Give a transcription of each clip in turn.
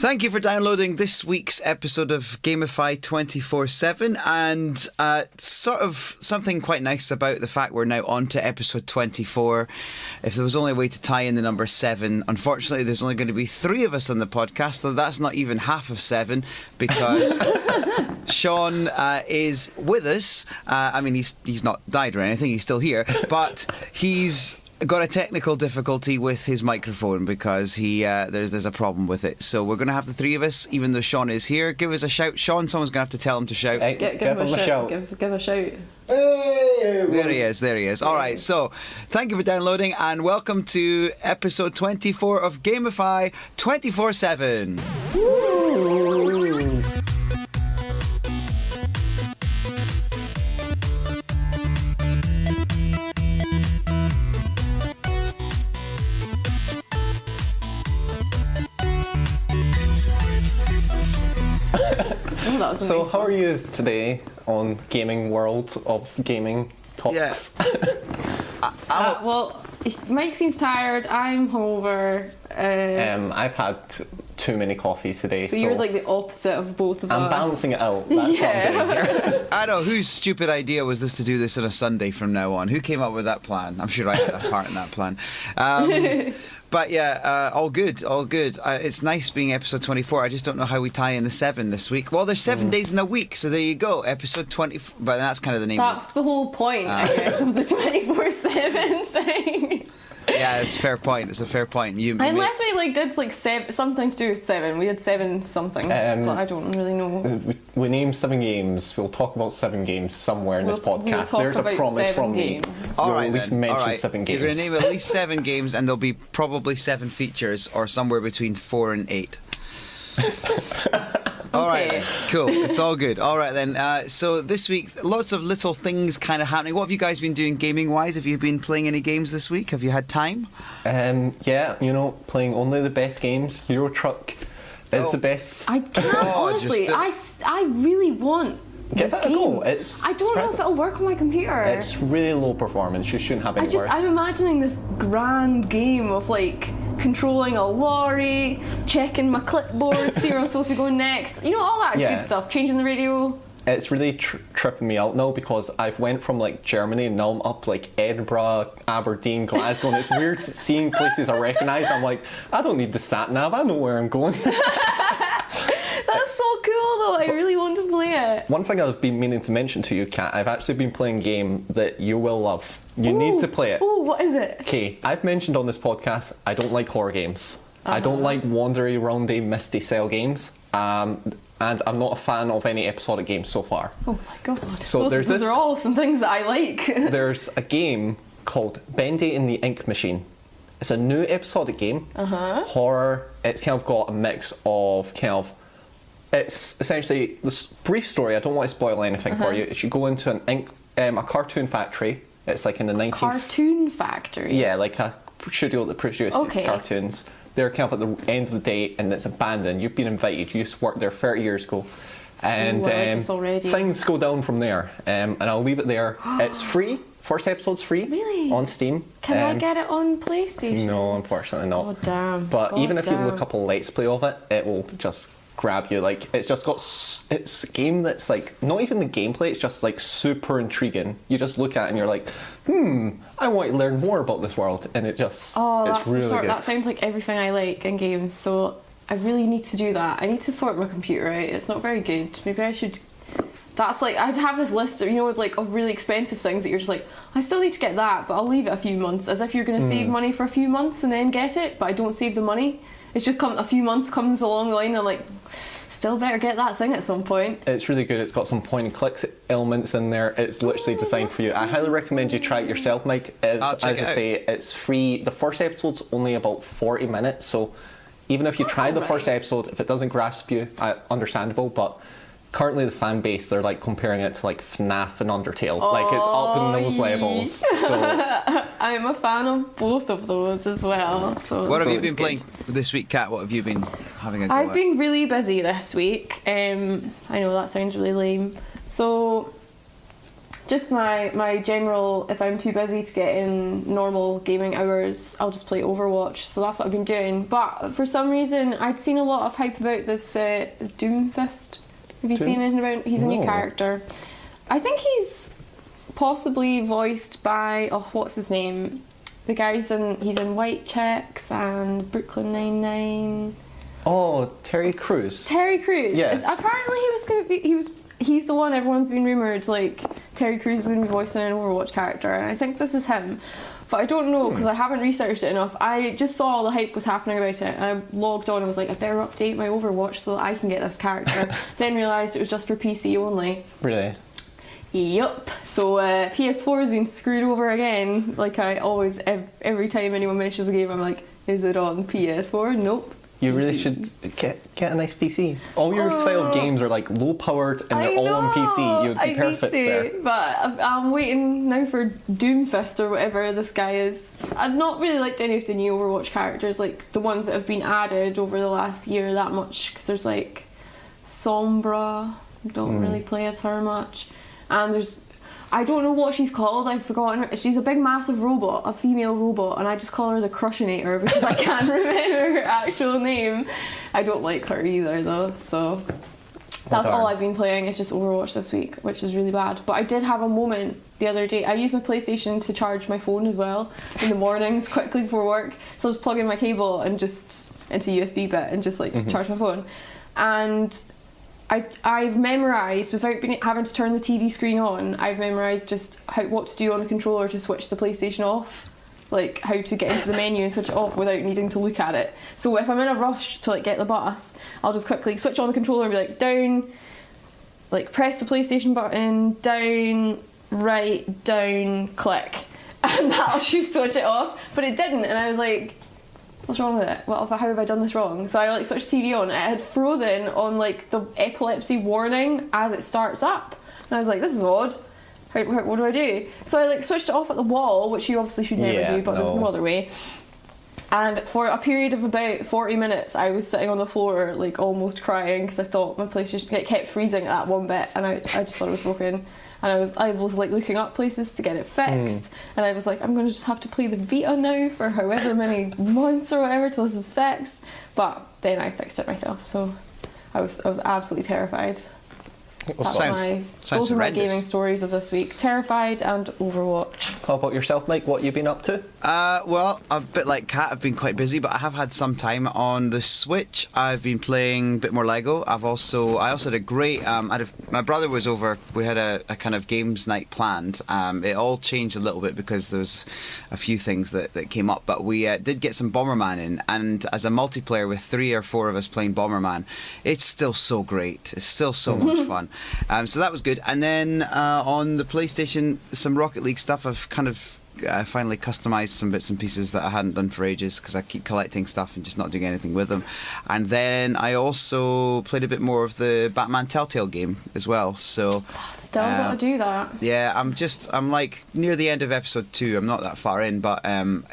Thank you for downloading this week's episode of Gamify 24/7, and sort of something quite nice about the fact we're now on to episode 24. If there was only a way to tie in the number 7, unfortunately there's only going to be 3 of us on the podcast, so that's not even half of 7, because Shaun is with us. I mean, he's not died or anything, he's still here, but he's got a technical difficulty with his microphone because there's a problem with it. So we're going to have the 3 of us, even though Shaun is here. Give us a shout. Shaun, someone's going to have to tell him to shout. Hey, give him a shout. Give a shout. Hey, there he is. All right, so thank you for downloading and welcome to episode 24 of Gamify 24/7. So how are you today on gaming world of gaming talks? Yeah. Well, Mike seems tired. I'm hungover. I've had too many coffees today. So you're like the opposite of both of us. I'm balancing it out. That's what I'm doing here. I know, whose stupid idea was this to do this on a Sunday from now on? Who came up with that plan? I'm sure I had a part in that plan. But yeah, all good. It's nice being episode 24. I just don't know how we tie in the 7 this week. Well, there's 7 days in a week, so there you go. Episode 20. But that's kind of the name. That's the whole point, I guess, of the 24/7 thing. Yeah, it's a fair point. Unless we did 7, something to do with 7. We had 7 somethings, but I don't really know. We named 7 games. We'll talk about 7 games somewhere in this podcast. There's a promise from me. All right, at least mention 7 games. You're going to name at least 7 games, and there'll be probably 7 features, or somewhere between 4 and 8. All right, then. Cool. It's all good. All right, then. So this week, lots of little things kind of happening. What have you guys been doing gaming-wise? Have you been playing any games this week? Have you had time? Yeah, playing only the best games. Euro Truck is the best. I can't, honestly. I really want Give this it a game. go. I don't know if it'll work on my computer. It's really low performance. You shouldn't have any worse. I'm imagining this grand game of controlling a lorry, checking my clipboard, see where I'm supposed to go next. All that good stuff. Changing the radio. It's really tripping me out now because I've went from Germany and now I'm up Edinburgh, Aberdeen, Glasgow, and it's weird seeing places I recognise. I'm like, I don't need the sat nav. I know where I'm going. That's so cool though. I really want to play it. One thing I've been meaning to mention to you, Kat, I've actually been playing a game that you will love. You need to play it. Oh, what is it? Okay, I've mentioned on this podcast I don't like horror games. I don't like wandery roundy misty cell games. And I'm not a fan of any episodic games so far. Oh my god. So those are all some things that I like. There's a game called Bendy and the Ink Machine. It's a new episodic game. Horror. It's kind of got a mix of it's essentially this brief story. I don't want to spoil anything for you. Is you go into a cartoon factory. It's in the 19th. Cartoon factory? Yeah, a studio that produces cartoons. They're kind of at the end of the day and it's abandoned. You've been invited. You used to work there 30 years ago. And things go down from there. And I'll leave it there. It's free. First episode's free. Really? On Steam. Can I get it on PlayStation? No, unfortunately not. Oh, damn. But even if you look up a Let's Play of it, it will just grab you. It's just got... It's a game that's not even the gameplay, it's just super intriguing. You just look at it and you're like, I want to learn more about this world. And it just... it's really good. That sounds like everything I like in games, so I really need to do that. I need to sort my computer out. It's not very good. Maybe I should... That's I'd have this list of, of really expensive things that you're just I still need to get that, but I'll leave it a few months, as if you're going to save money for a few months and then get it, but I don't save the money. It's just a few months comes along the line and I'm still better get that thing at some point. It's really good. It's got some point and click elements in there. It's literally designed for you. I highly recommend you try it yourself, Mike. As I say, it's free. The first episode's only about 40 minutes, so even if you try the first episode, if it doesn't grasp you, understandable, but currently the fan base, they're comparing it to FNAF and Undertale. It's up in those levels. So I'm a fan of both of those as well. So what have you been playing this week, Kat? What have you been having a go I've been really busy this week. I know that sounds really lame. So just my general, if I'm too busy to get in normal gaming hours, I'll just play Overwatch. So that's what I've been doing. But for some reason, I'd seen a lot of hype about this Doomfist. Have you seen anything about? He's a new character. I think he's possibly voiced by what's his name? The guy he's in White Chicks and Brooklyn Nine-Nine. Oh, Terry Crews. Terry Crews. Yes. Apparently he was going to be. He's the one everyone's been rumoured, like, Terry Crews is going to be voicing an Overwatch character, and I think this is him. But I don't know, because I haven't researched it enough. I just saw all the hype was happening about it, and I logged on and was like, I better update my Overwatch so that I can get this character. Then realised it was just for PC only. Really? Yup. So PS4 has been screwed over again. Like I always, every time anyone mentions a game, I'm like, is it on PS4? Nope. You really should get a nice PC. All your style of games are like low powered and they're all on PC. You'd be perfect there. But I'm waiting now for Doomfist or whatever this guy is. I've not really liked any of the new Overwatch characters, like the ones that have been added over the last year that much. Because there's like Sombra, don't really play as her much. And there's, I don't know what she's called, I've forgotten her. She's a big massive robot, a female robot, and I just call her the Crushinator because I can't remember her actual name. I don't like her either though, so that's all I've been playing. It's just Overwatch this week, which is really bad. But I did have a moment the other day. I used my PlayStation to charge my phone as well in the mornings quickly before work. So I was plugging my cable and just into USB bit and just like charge my phone. And I've memorised, without having to turn the TV screen on, I've memorised just what to do on the controller to switch the PlayStation off. Like how to get into the menu and switch it off without needing to look at it. So if I'm in a rush to like get the bus, I'll just quickly switch on the controller and be like down, like press the PlayStation button, down, right, down, click. And that'll should switch it off. But it didn't, and I was like, what's wrong with it? How have I done this wrong? So I like switched the TV on. It had frozen on like the epilepsy warning as it starts up. And I was like, this is odd. What do I do? So I like switched it off at the wall, which you obviously should never do, but there's no other way. And for a period of about 40 minutes, I was sitting on the floor like almost crying because I thought my PlayStation kept freezing at that one bit, and I just thought it was broken. And I was like looking up places to get it fixed, and I was like, I'm going to just have to play the Vita now for however many months or whatever till this is fixed. But then I fixed it myself, so I was absolutely terrified. Those are my gaming stories of this week. Terrified and Overwatch. How about yourself, Mike? What have you been up to? Well, a bit like Kat, I've been quite busy, but I have had some time on the Switch. I've been playing a bit more Lego. I also had a great. My brother was over. We had a kind of games night planned. It all changed a little bit because there was a few things that came up, but we did get some Bomberman in, and as a multiplayer with 3 or 4 of us playing Bomberman, it's still so great. It's still so much fun. So that was good. And then on the PlayStation, some Rocket League stuff. I've kind of finally customized some bits and pieces that I hadn't done for ages because I keep collecting stuff and just not doing anything with them. And then I also played a bit more of the Batman Telltale game as well. So still got to do that. Yeah, I'm like near the end of episode 2. I'm not that far in, but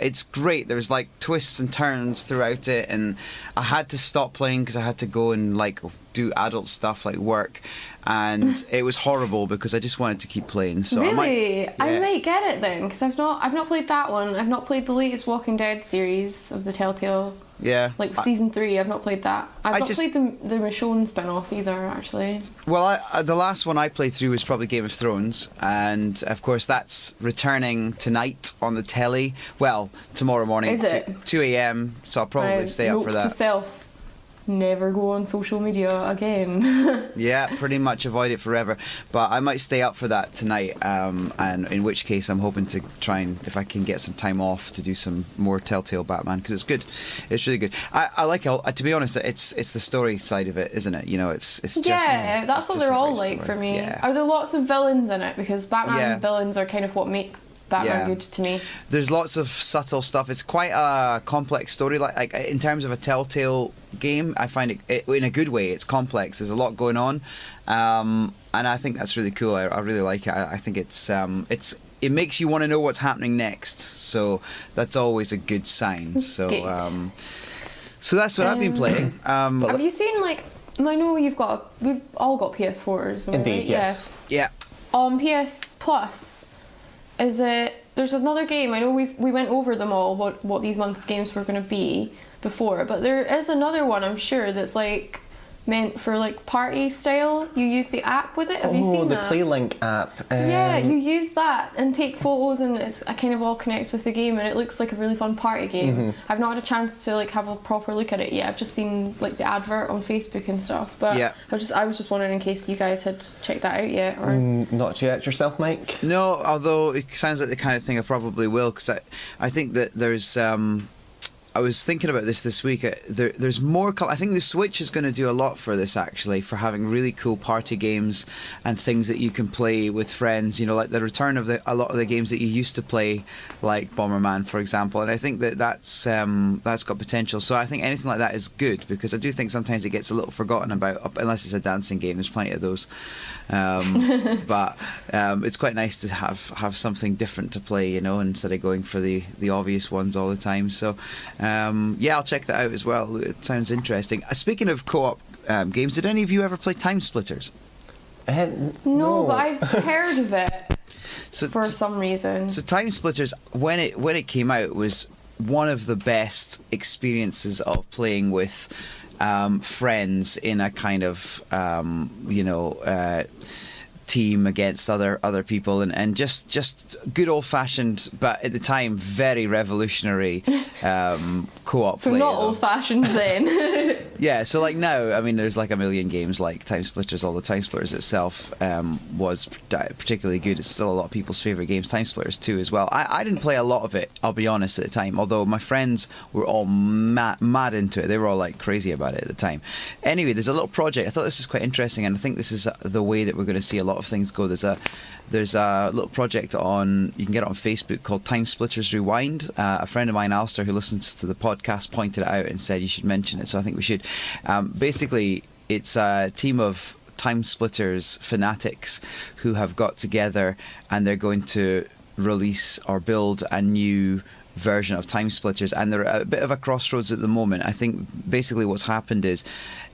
it's great. There's like twists and turns throughout it, and I had to stop playing because I had to go and like do adult stuff like work, and it was horrible because I just wanted to keep playing. So really, I might get it then because I've not played that one. I've not played the latest Walking Dead series of the Telltale. Yeah, like season 3. I've not played that. I've not played the Michonne spin-off either, actually. Well, the last one I played through was probably Game of Thrones, and of course that's returning tonight on the telly. Well, tomorrow morning, 2 a.m. So I'll probably stay up for that. Note to self: never go on social media again. Yeah, pretty much avoid it forever. But I might stay up for that tonight, and in which case I'm hoping to try and, if I can get some time off, to do some more Telltale Batman, because it's good. It's really good. I like it. To be honest, it's the story side of it, isn't it? You know, it's just... Yeah, that's what they're all like for me. Yeah. Are there lots of villains in it? Because Batman villains are kind of what make Batman good to me. There's lots of subtle stuff. It's quite a complex story. Like in terms of a Telltale game, I find it in a good way. It's complex. There's a lot going on, and I think that's really cool. I really like it. I think it makes you want to know what's happening next. So that's always a good sign. So so that's what I've been playing. Have you seen like? I know we've all got PS4s. Indeed, right? yes. Yeah. on PS Plus, is it? There's another game. I know we went over them all. What these month's games were going to be before, but there is another one. I'm sure that's like meant for like party style. You use the app with it. Have you seen that? Oh, the PlayLink app. Yeah, you use that and take photos, and it's kind of all connects with the game, and it looks like a really fun party game. I've not had a chance to like have a proper look at it yet. I've just seen like the advert on Facebook and stuff. But yeah. I was just wondering in case you guys had checked that out yet. Or not yet yourself, Mike? No, although it sounds like the kind of thing I probably will, because I think that there's. I was thinking about this week. There's more. I think the Switch is going to do a lot for this, actually, for having really cool party games and things that you can play with friends. You know, like the return of a lot of the games that you used to play, like Bomberman, for example. And I think that's got potential. So I think anything like that is good, because I do think sometimes it gets a little forgotten about, unless it's a dancing game. There's plenty of those. But it's quite nice to have something different to play, you know, instead of going for the obvious ones all the time. So yeah, I'll check that out as well. It sounds interesting. Speaking of co-op games, did any of you ever play Timesplitters? No, but I've heard of it for some reason. So Timesplitters, when it came out, was one of the best experiences of playing with friends in a kind of team against other people, and just good old fashioned, but at the time very revolutionary co-op so play. Not old fashioned then. Yeah, so like now, I mean, there's like a million games like Timesplitters. Although Timesplitters itself was particularly good, it's still a lot of people's favourite games. Timesplitters 2 as well. I didn't play a lot of it, I'll be honest, at the time, although my friends were all mad into it. They were all like crazy about it at the time. Anyway, there's a little project. I thought this was quite interesting, and I think this is the way that we're going to see a lot of things go. There's a little project you can get it on Facebook, called Timesplitters Rewind. A friend of mine, Alistair, who listens to the podcast, pointed it out and said you should mention it, so I think we should. Basically, it's a team of Timesplitters fanatics who have got together, and they're going to release or build a new version of Timesplitters, and they're at a bit of a crossroads at the moment. I think basically what's happened is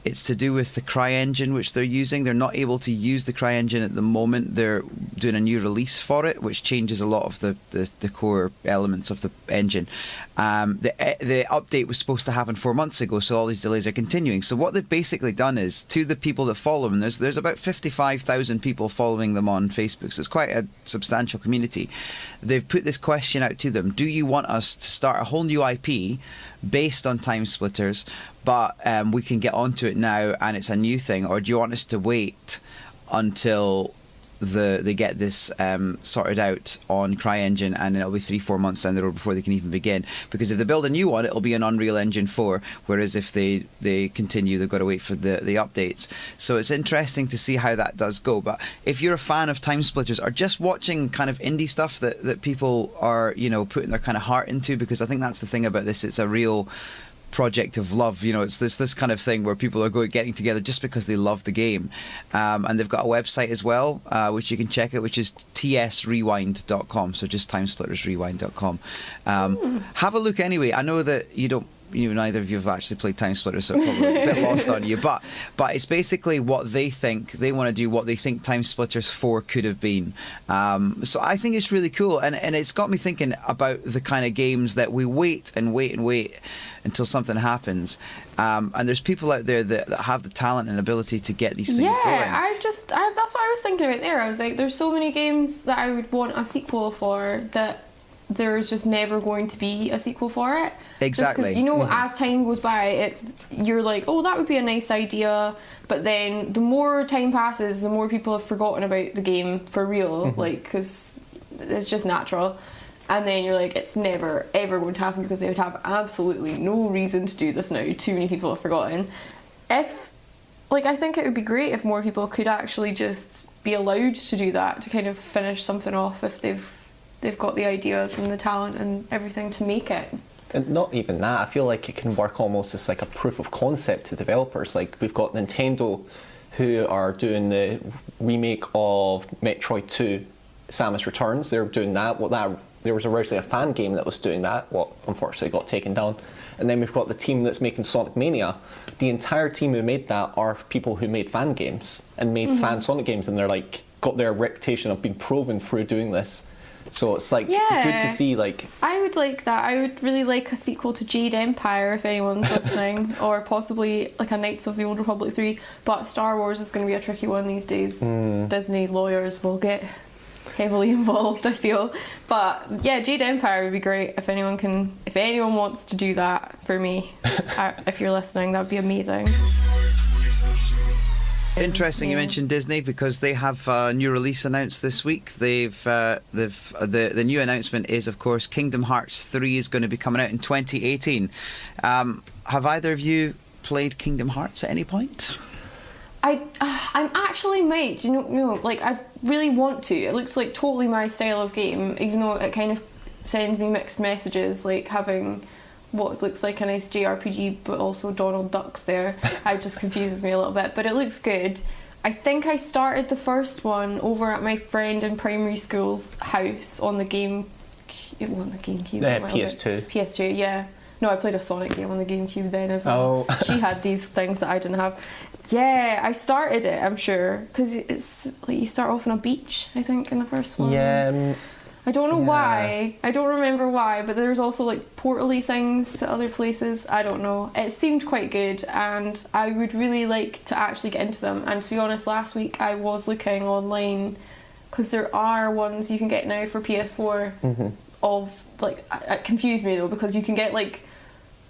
it's to do with the CryEngine which they're using. They're not able to use the CryEngine at the moment. They're doing a new release for it, which changes a lot of the core elements of the engine. The update was supposed to happen 4 months ago, so all these delays are continuing. So what they've basically done is, to the people that follow them, there's about 55,000 people following them on Facebook, so it's quite a substantial community. They've put this question out to them: do you want us to start a whole new IP based on Timesplitters, but we can get onto it now and it's a new thing, or do you want us to wait until they get this sorted out on CryEngine, and it'll be 3-4 months down the road before they can even begin? Because if they build a new one, it'll be an Unreal Engine 4, whereas if they continue, they've got to wait for the updates. So it's interesting to see how that does go. But if you're a fan of Timesplitters, or just watching kind of indie stuff that people are, you know, putting their kind of heart into, because I think that's the thing about this, it's a real project of love. You know, it's this kind of thing where people are getting together just because they love the game. And they've got a website as well, which you can check out, which is tsrewind.com. So just timesplittersrewind.com. Have a look anyway. I know that neither of you have actually played Timesplitters, so it's probably a bit lost on you. But it's basically what they think they want to do, what they think Timesplitters 4 could have been. So I think it's really cool, and it's got me thinking about the kind of games that we wait until something happens. And there's people out there that have the talent and ability to get these things going. Yeah, that's what I was thinking about there. I was like, there's so many games that I would want a sequel for that there's just never going to be a sequel for it. Exactly. Because, you know, as time goes by, you're like, oh, that would be a nice idea. But then the more time passes, the more people have forgotten about the game for real, like, because it's just natural. And then you're like, it's never, ever going to happen, because they would have absolutely no reason to do this now. Too many people have forgotten. I think it would be great if more people could actually just be allowed to do that, to kind of finish something off if they've got the ideas and the talent and everything to make it. And not even that, I feel like it can work almost as like a proof of concept to developers. Like, we've got Nintendo, who are doing the remake of Metroid 2, Samus Returns. They're doing that. There was originally a fan game that was doing that, what unfortunately got taken down. And then we've got the team that's making Sonic Mania. The entire team who made that are people who made fan games and made fan Sonic games, and they're like got their reputation of being proven through doing this. So it's like good to see. Like, I would like that. I would really like a sequel to Jade Empire if anyone's listening, or possibly like a Knights of the Old Republic 3. But Star Wars is going to be a tricky one these days. Disney lawyers will get heavily involved, I feel. But yeah, Jade Empire would be great if anyone wants to do that for me. If you're listening, that would be amazing. Interesting you mentioned Disney, because they have a new release announced this week. The new announcement is, of course, Kingdom Hearts 3 is going to be coming out in 2018. Have either of you played Kingdom Hearts at any point? I'm actually might. You know, like I really want to. It looks like totally my style of game, even though it kind of sends me mixed messages, like having what looks like a nice JRPG but also Donald Ducks there. It just confuses me a little bit, but it looks good. I think I started the first one over at my friend in primary school's house on the GameCube. PS2. PS2, yeah. No, I played a Sonic game on the GameCube then as well. Oh. She had these things that I didn't have. Yeah, I started it, I'm sure, because it's like you start off on a beach, I think, in the first one. Yeah. I don't know why. I don't remember why, but there's also like portal-y things to other places. I don't know. It seemed quite good, and I would really like to actually get into them. And to be honest, last week I was looking online, because there are ones you can get now for PS4 of like, it confused me though, because you can get like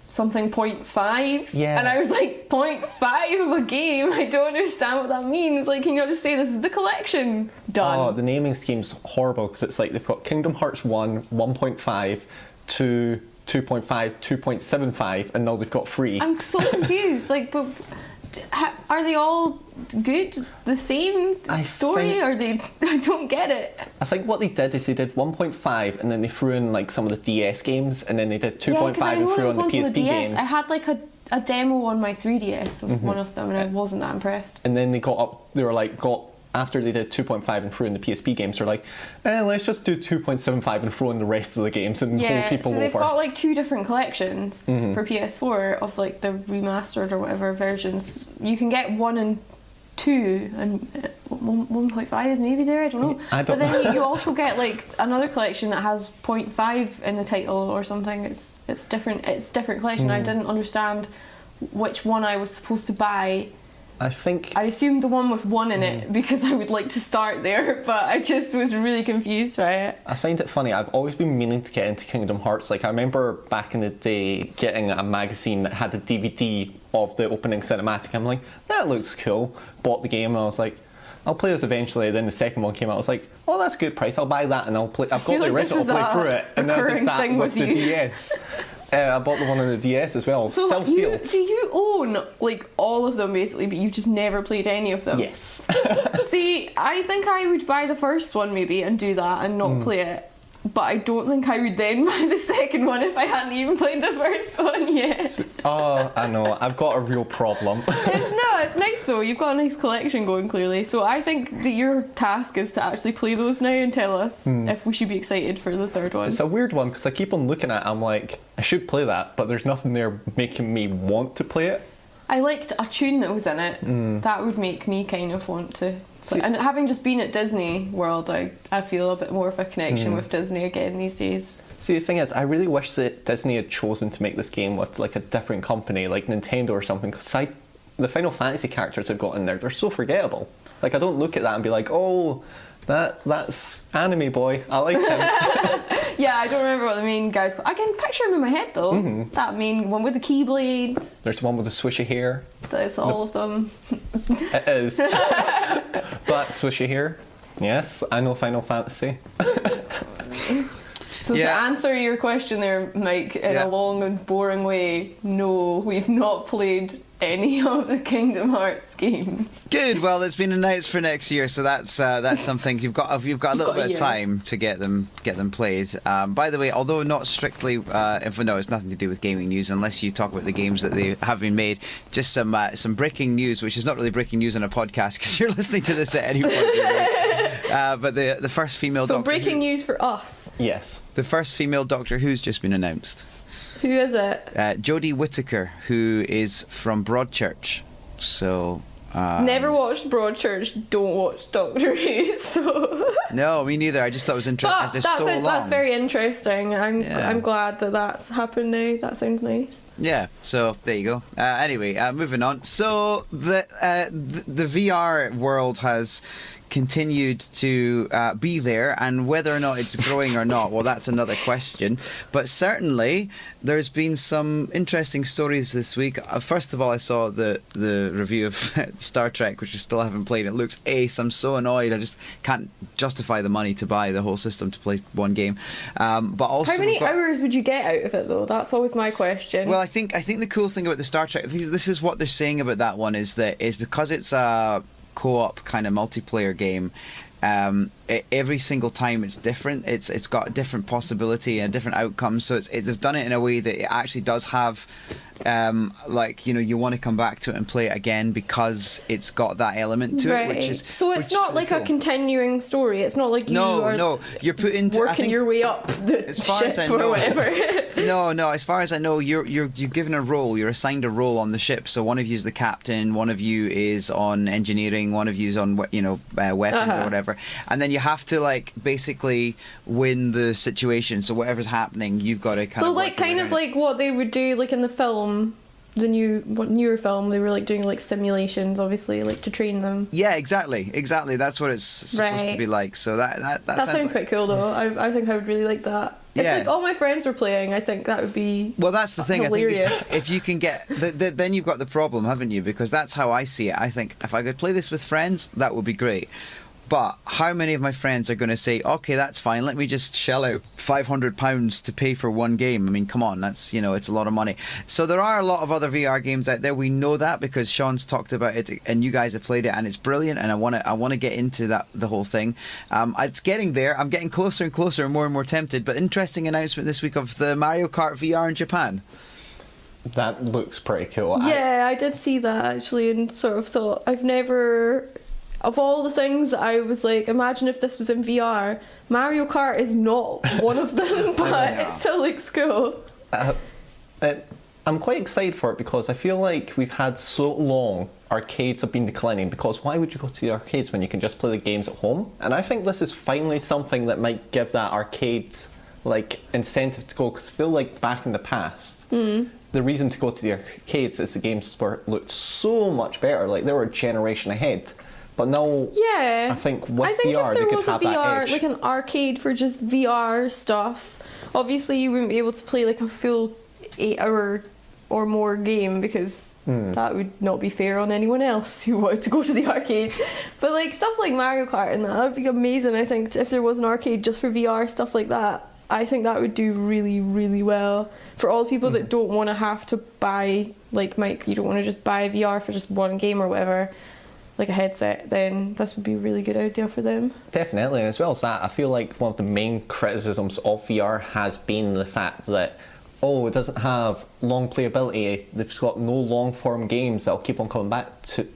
something 0.5, and I was like, 0.5 of a game? I don't understand what that means. Like, can you not just say this is the collection? Done. Oh, the naming scheme's horrible, because it's like they've got Kingdom Hearts 1, 1.5, 2, 2.5, 2.75, and now they've got 3. I'm so confused. Like, but are they all good? The same story? Or they? I don't get it. I think what they did is they did 1.5, and then they threw in like some of the DS games, and then they did 2.5 and threw on the PSP games. I had like a demo on my 3DS of one of them, and I wasn't that impressed. And then they after they did 2.5 and threw in the PSP games, they're like, let's just do 2.75 and throw in the rest of the games and hold people over. They've got like 2 different collections for PS4 of like the remastered or whatever versions. You can get 1 and 2, and 1.5 is maybe there, I don't know. But then you also get like another collection that has 0.5 in the title or something. It's different collection. I didn't understand which one I was supposed to buy. I assumed the one with 1 in it because I would like to start there, but I just was really confused by it. I find it funny. I've always been meaning to get into Kingdom Hearts. Like, I remember back in the day getting a magazine that had a DVD of the opening cinematic. I'm like, that looks cool. Bought the game and I was like, I'll play this eventually. Then the second one came out. I was like, oh, that's a good price. I'll buy that and I'll play. I've got the original. I'll play through it. And then I did that with the DS. I bought the one on the DS as well. So self-sealed. Do you own like all of them basically, but you've just never played any of them? Yes. See, I think I would buy the first one maybe and do that and not play it. But I don't think I would then buy the second one if I hadn't even played the first one yet. Oh, I know. I've got a real problem. It's nice though. You've got a nice collection going, clearly. So I think that your task is to actually play those now and tell us if we should be excited for the third one. It's a weird one because I keep on looking at it. I'm like, I should play that, but there's nothing there making me want to play it. I liked a tune that was in it. That would make me kind of want to. And having just been at Disney World, I feel a bit more of a connection with Disney again these days. See, the thing is, I really wish that Disney had chosen to make this game with like a different company, like Nintendo or something, because the Final Fantasy characters they've got in there, they're so forgettable. Like, I don't look at that and be like, oh, that's Anime Boy, I like him. Yeah, I don't remember what the main guy's called. I can picture him in my head though. That main one with the keyblades. There's one with the swishy hair. That's all of them. It is. Black swishy hair. Yes, I know Final Fantasy. So to answer your question there, Mike, in a long and boring way, no, we've not played any of the Kingdom Hearts games. Good. Well, it's been announced for next year, so that's something you've got a little bit of time to get them played. By the way, although not strictly, it's nothing to do with gaming news unless you talk about the games that they have been made. Just some breaking news, which is not really breaking news on a podcast because you're listening to this at any point. But the first female. So breaking news for us. Yes. The first female Doctor Who's just been announced. Who is it? Jodie Whittaker, who is from Broadchurch. So Never watched Broadchurch, don't watch Doctor Who, so... No, me neither. I just thought it was interesting. That's very interesting. I'm glad that that's happened now. That sounds nice. Yeah, so there you go. Anyway, moving on. So the VR world has continued to be there, and whether or not it's growing or not, well, that's another question. But certainly there's been some interesting stories this week. First of all, I saw the review of Star Trek, which I still haven't played. It looks ace. I'm so annoyed. I just can't justify the money to buy the whole system to play one game. But also, how many hours would you get out of it, though? That's always my question. Well, I think the cool thing about the Star Trek, this is what they're saying about that one, is because it's a co-op kind of multiplayer game, every single time it's different. It's got a different possibility and a different outcome, so they've done it in a way that it actually does have you want to come back to it and play it again because it's got that element to it, which is so it's not like a continuing story. It's not like you're put into working your way up the ship or whatever. No, as far as I know, you're given a role. You're assigned a role on the ship. So one of you is the captain, one of you is on engineering, one of you is on weapons or whatever, and then you have to basically win the situation. So whatever's happening, you've got to kind of like what they would do in the film. The newer film, they were doing simulations, obviously, to train them. Yeah, exactly. That's what it's supposed to be like. So that sounds quite cool, though. I think I would really like that. If all my friends were playing, I think that would be that's the thing. Hilarious. I think if you can get then you've got the problem, haven't you? Because that's how I see it. I think if I could play this with friends, that would be great. But how many of my friends are going to say, okay, that's fine, let me just shell out £500 to pay for one game? I mean, come on, that's, it's a lot of money. So there are a lot of other VR games out there. We know that because Shaun's talked about it and you guys have played it and it's brilliant, and I want to get into the whole thing. It's getting there. I'm getting closer and closer and more tempted. But interesting announcement this week of the Mario Kart VR in Japan. That looks pretty cool. Yeah, I did see that actually and sort of thought, of all the things I was imagine if this was in VR, Mario Kart is not one of them, but it still looks cool. I'm quite excited for it because I feel like we've had so long arcades have been declining, because why would you go to the arcades when you can just play the games at home? And I think this is finally something that might give that arcade incentive to go, because I feel like back in the past, the reason to go to the arcades is the games looked so much better, they were a generation ahead. But now, I think with VR, they could have that edge. An arcade for just VR stuff, obviously you wouldn't be able to play a full 8-hour or more game, because that would not be fair on anyone else who wanted to go to the arcade. But stuff like Mario Kart and that would be amazing. I think if there was an arcade just for VR, stuff like that, I think that would do really, really well. For all people that don't want to have to buy, Mike, you don't want to just buy VR for just one game or whatever, a headset, then this would be a really good idea for them. Definitely, and as well as that, I feel like one of the main criticisms of VR has been the fact that, it doesn't have long playability, they've got no long form games that'll keep on coming back to,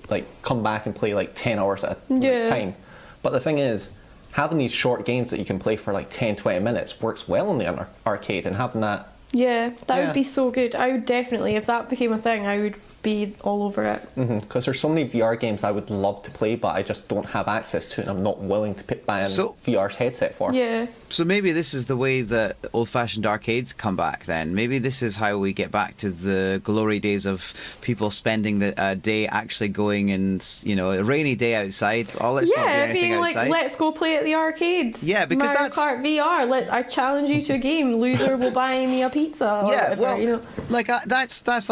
come back and play 10 hours at a time. But the thing is, having these short games that you can play for 10-20 minutes works well in the arcade, and having that... Yeah, that would be so good. I would definitely, if that became a thing, I would be all over it. Because there's so many VR games I would love to play, but I just don't have access to it, and I'm not willing to buy a VR headset for. Yeah. So maybe this is the way that old-fashioned arcades come back then. Maybe this is how we get back to the glory days of people spending the day actually going and, a rainy day outside. Let's not do anything outside. Let's go play at the arcades. Yeah, because Mario Kart VR. I challenge you to a game. Loser will buy me a pizza. Or whatever, that's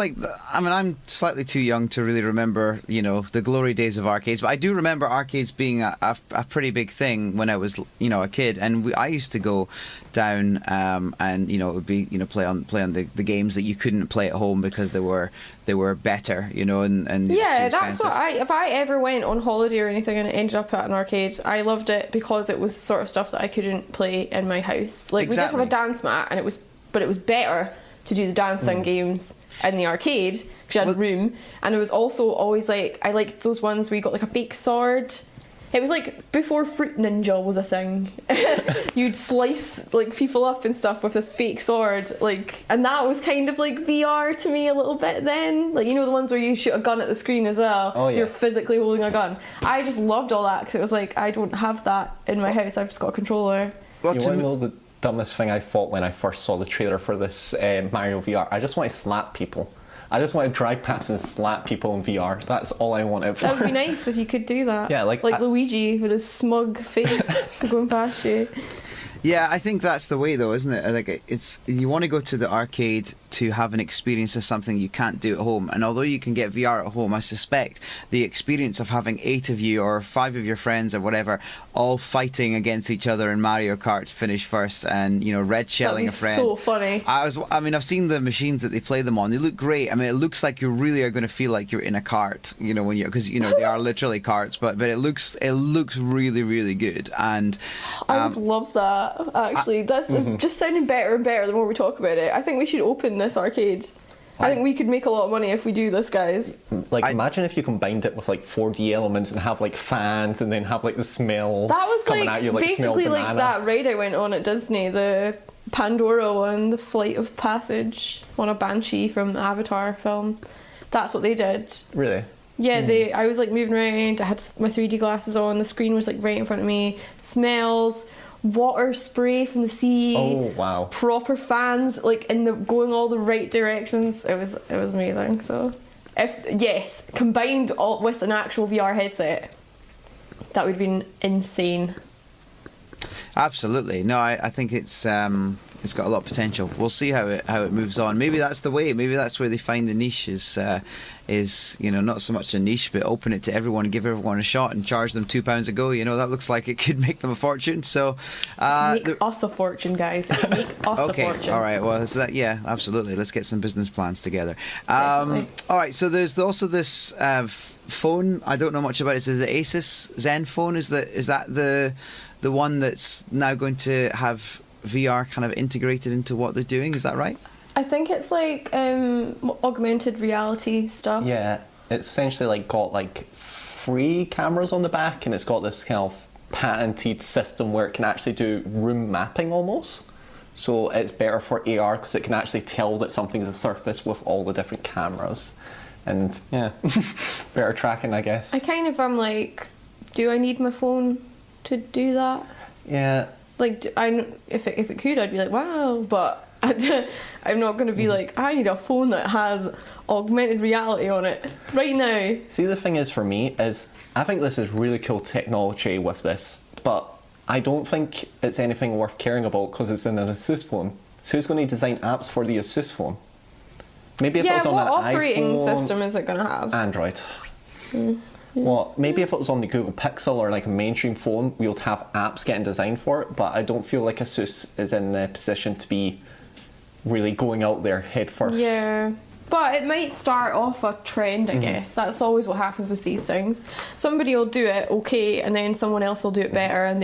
I'm slightly too young to really remember, the glory days of arcades. But I do remember arcades being a pretty big thing when I was, a kid, and I used to go down and it would be play on the games that you couldn't play at home because they were better, and that's what if I ever went on holiday or anything and ended up at an arcade, I loved it because it was sort of stuff that I couldn't play in my house. We just have a dance mat, and it was better to do the dancing games in the arcade because you had room, and it was also always I liked those ones where you got a fake sword It was like before Fruit Ninja was a thing. You'd slice like people up and stuff with this fake sword, like, and that was kind of like VR to me a little bit then. Like, you know, the ones where you shoot a gun at the screen as well. Oh, yeah. You're physically holding a gun. I just loved all that because it was like, I don't have that in my house. I've just got a controller. Well, You want to know the dumbest thing I thought when I first saw the trailer for this Mario VR? I just want to slap people. I just want to drive past and slap people in VR. That's all I want it for. That would be nice if you could do that. Yeah, like Luigi with his smug face going past you. Yeah, I think that's the way, though, isn't it? Like, it's you want to go to the arcade to have an experience of something you can't do at home. And although you can get VR at home, I suspect the experience of having 8 of you or 5 of your friends or whatever all fighting against each other in Mario Kart to finish first, and, you know, red shelling a friend. So funny. I mean, I've seen the machines that they play them on. They look great. I mean, it looks like you really are going to feel like you're in a cart, you know, when you, because, you know, they are literally carts, but it looks really, really good. And I would love that. Actually, that's it's just sounding better and better the more we talk about it. I think we should open this arcade. I think we could make a lot of money if we do this, guys. Like, imagine if you combined it with like 4D elements and have like fans and then have like the smells That was coming like at you, like basically smell like banana. that ride I went on at Disney, the Pandora one, the Flight of Passage on a Banshee from the Avatar film. That's what they did. Really? Yeah, I was like moving around, I had my 3D glasses on, the screen was like right in front of me, smells, water spray from the sea. Oh wow. Proper fans, like going all the right directions. It was amazing. So if combined all with an actual VR headset, that would have been insane. absolutely. No, I think it's got a lot of potential. We'll see how it moves on. Maybe that's the way. Maybe that's where they find the niche is, you know, not so much a niche, but open it to everyone, give everyone a shot, and charge them £2 a go. You know, that looks like it could make them a fortune. So Make us a fortune, guys. It can make us a fortune. all right. Well, so that, yeah, absolutely. Let's get some business plans together. All right. So there's also this phone. I don't know much about it. Is the Asus ZenFone? Is that the one that's now going to have VR kind of integrated into what they're doing? Is that right? I think it's like augmented reality stuff. Yeah, it's essentially like got like 3 cameras on the back, and it's got this kind of patented system where it can actually do room mapping almost. So it's better for AR because it can actually tell that something's a surface with all the different cameras. And yeah, better tracking, I guess. I kind of am like, do I need my phone to do that? Yeah. Like, if it could, I'd be like, wow, but I'm not going to be like, I need a phone that has augmented reality on it right now. See, the thing is for me is I think this is really cool technology with this, but I don't think it's anything worth caring about because it's in an Asus phone. So who's going to design apps for the Asus phone? Maybe if it was on an operating iPhone, system is it going to have? Android. Well, maybe if it was on the Google Pixel or like a mainstream phone, we would have apps getting designed for it, but I don't feel like Asus is in the position to be really going out there head first. Yeah, but it might start off a trend, I guess. That's always what happens with these things. Somebody will do it okay, and then someone else will do it better, and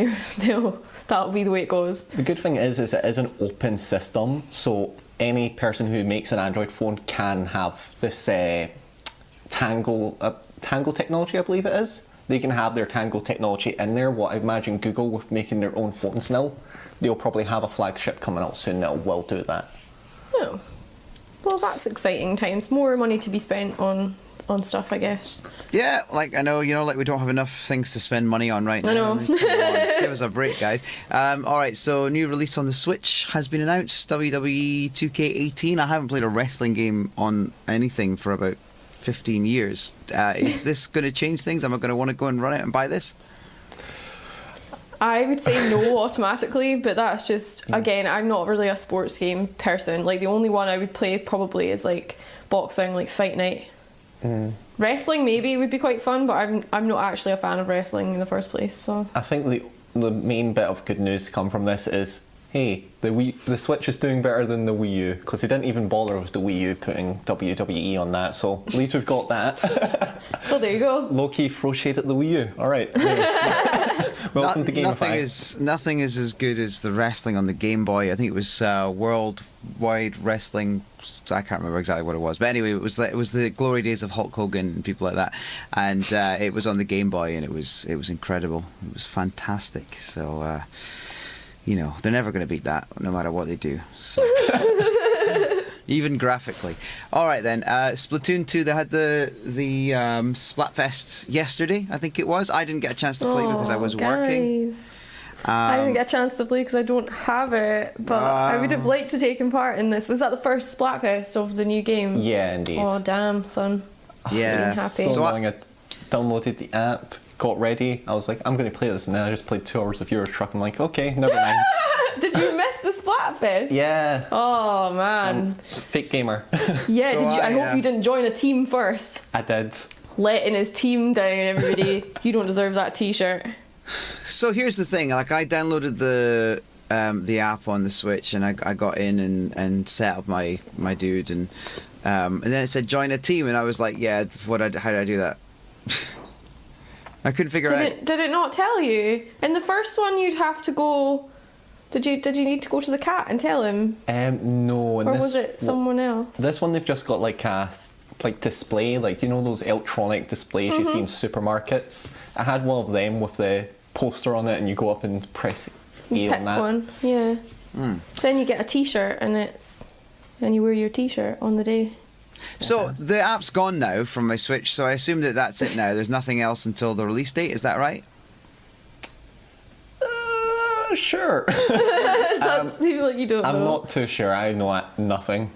that'll be the way it goes. The good thing is it is an open system, so any person who makes an Android phone can have this Tango technology, I believe it is. They can have their Tango technology in there. What I imagine Google with making their own phones now, they'll probably have a flagship coming out soon that will do that. Oh, well, that's exciting times. More money to be spent on stuff, I guess. Yeah, like I know, you know, like we don't have enough things to spend money on right now. I know. Come on, give us a break, guys. All right, so new release on the Switch has been announced. WWE 2K18. I haven't played a wrestling game on anything for about 15 years. Is this going to change things? Am I going to want to go and run out and buy this? I would say no automatically, but that's just, again, I'm not really a sports game person. Like, the only one I would play probably is like boxing, like Fight Night. Wrestling maybe would be quite fun, but I'm not actually a fan of wrestling in the first place. So I think the main bit of good news to come from this is, hey, the Switch is doing better than the Wii U, because they didn't even bother with the Wii U putting WWE on that, so at least we've got that. well, there you go. Low-key throw shade at the Wii U. Alright, nice. Welcome to Gamify. Nothing is as good as the wrestling on the Game Boy. I think it was Worldwide Wrestling. I can't remember exactly what it was, but anyway, it was the glory days of Hulk Hogan and people like that, and it was on the Game Boy, and it was incredible. It was fantastic. So they're never going to beat that, no matter what they do. So. Even graphically. All right then. Splatoon 2. They had the Splatfest yesterday. I think it was. I didn't get a chance to play because I was working. I didn't get a chance to play because I don't have it, but I would have liked to taken part in this. Was that the first Splatfest of the new game? Yeah, indeed. Oh damn, son. Yeah. Happy. So annoying. I downloaded the app, got ready. I was like, I'm going to play this, and then I just played 2 hours of Euro Truck. I'm like, okay, never mind. Did you miss the Splatfest? Yeah. Oh man. Fake gamer. Yeah. So I hope you didn't join a team first. I did. Letting his team down, everybody. You don't deserve that T-shirt. So here's the thing. Like, I downloaded the app on the Switch, and I got in and set up my dude, and then it said join a team, and I was like, yeah, how did I do that? I couldn't figure out. Did it not tell you? In the first one, you'd have to go. Did you need to go to the cat and tell him? No. Or was it someone else? This one they've just got like a display, like those electronic displays you see in supermarkets. I had one of them with the poster on it, and you go up and press A on that. One, yeah. Then you get a T-shirt, and you wear your T-shirt on the day. So the app's gone now from my Switch, so I assume that's it now. There's nothing else until the release date. Is that right? Sure. That seems like you don't know. I'm not too sure. I know nothing.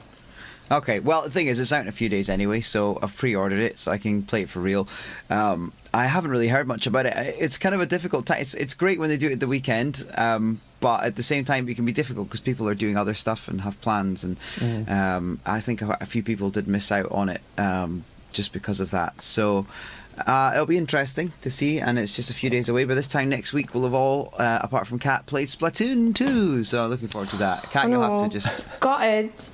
Okay, well, the thing is, it's out in a few days anyway, so I've pre-ordered it so I can play it for real. I haven't really heard much about it. It's kind of a difficult time. It's great when they do it at the weekend, but at the same time, it can be difficult because people are doing other stuff and have plans, and I think a few people did miss out on it just because of that. So it'll be interesting to see, and it's just a few days away, but this time next week we'll have all, apart from Kat, played Splatoon 2, so looking forward to that. Kat, you'll have to just...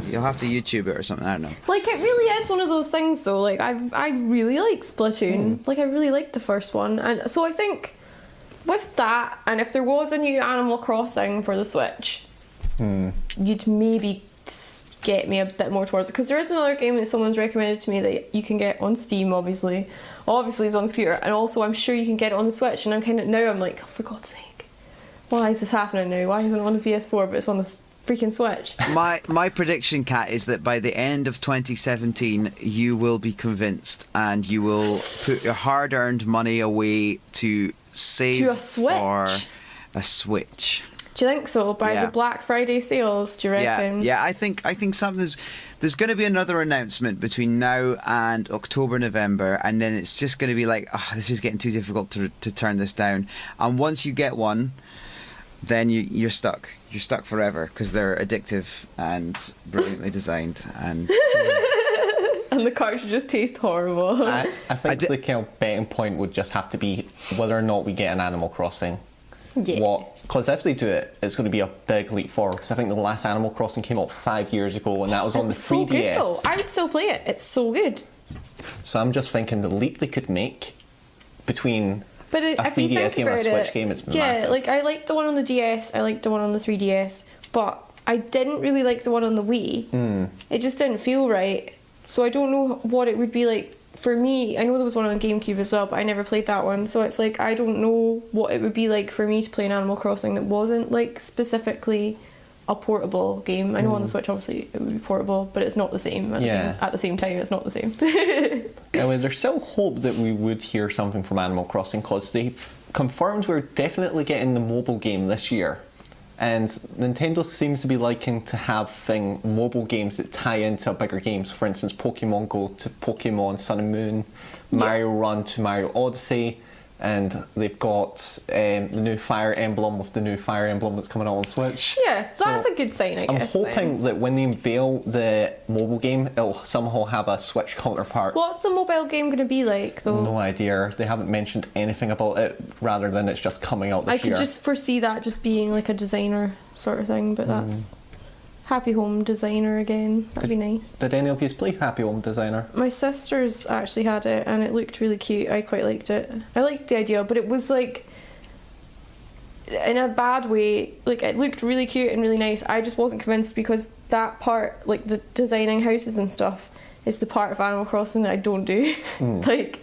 You'll have to YouTube it or something, I don't know. Like, it really is one of those things though, like, I really like Splatoon, like, I really liked the first one, and so I think with that, and if there was a new Animal Crossing for the Switch, you'd maybe get me a bit more towards it, because there is another game that someone's recommended to me that you can get on Steam, obviously it's on the computer, and also I'm sure you can get it on the Switch, and I'm like, oh, for God's sake, why is this happening now? Why isn't it on the PS4 but it's on the freaking Switch? My prediction, Kat, is that by the end of 2017 you will be convinced, and you will put your hard-earned money away to save for a Switch. Do you think so? By the Black Friday sales, do you reckon? Yeah, I think there's going to be another announcement between now and October, November, and then it's just going to be like, this is getting too difficult to turn this down. And once you get one, then you're stuck. You're stuck forever because they're addictive and brilliantly designed, and and the cartridges taste horrible. I think the kind of betting point would just have to be whether or not we get an Animal Crossing. Yeah. Because if they do it, it's going to be a big leap forward. Because I think the last Animal Crossing came out 5 years ago, and that was on the 3DS. So good, though. I would still play it. It's so good. So I'm just thinking the leap they could make between a 3DS game and a Switch game is massive. Yeah, like I liked the one on the DS, I liked the one on the 3DS, but I didn't really like the one on the Wii. It just didn't feel right. So I don't know what it would be like for me. I know there was one on the GameCube as well, but I never played that one. So it's like, I don't know what it would be like for me to play an Animal Crossing that wasn't like specifically a portable game. I know on the Switch obviously it would be portable, but it's not the same. At the same time, it's not the same. Anyway, there's still hope that we would hear something from Animal Crossing, because they've confirmed we're definitely getting the mobile game this year. And Nintendo seems to be liking to have mobile games that tie into bigger games. For instance, Pokemon Go to Pokemon Sun and Moon, Mario Run to Mario Odyssey, and they've got the new Fire Emblem with the new Fire Emblem that's coming out on Switch. Yeah, that's a good sign, I guess. I'm hoping that when they unveil the mobile game, it'll somehow have a Switch counterpart. What's the mobile game going to be like, though? No idea. They haven't mentioned anything about it, rather than it's just coming out this year. I could just foresee that just being like a designer sort of thing, but that's Happy Home Designer again. That'd be nice. Did any of you play Happy Home Designer? My sisters actually had it, and it looked really cute. I quite liked it. I liked the idea, but it was like, in a bad way. Like, it looked really cute and really nice. I just wasn't convinced because that part, like the designing houses and stuff, is the part of Animal Crossing that I don't do. Like,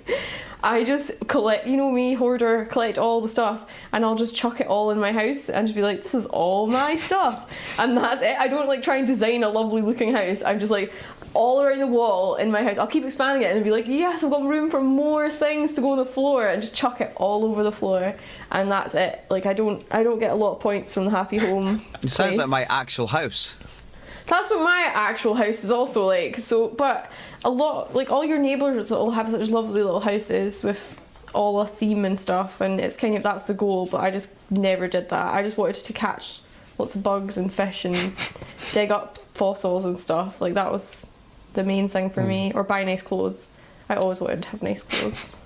I just collect, you know me, hoarder, collect all the stuff, and I'll just chuck it all in my house and just be like, this is all my stuff, and that's it. I don't like try and design a lovely looking house. I'm just like, all around the wall in my house, I'll keep expanding it and be like, yes, I've got room for more things to go on the floor, and just chuck it all over the floor, and that's it. Like, I don't get a lot of points from the happy home. It sounds like my actual house. That's what my actual house is also like. So, but a lot, like, all your neighbours will have such lovely little houses with all a theme and stuff, and it's kind of, that's the goal, but I just never did that. I just wanted to catch lots of bugs and fish and dig up fossils and stuff. Like, that was the main thing for me. Or buy nice clothes. I always wanted to have nice clothes.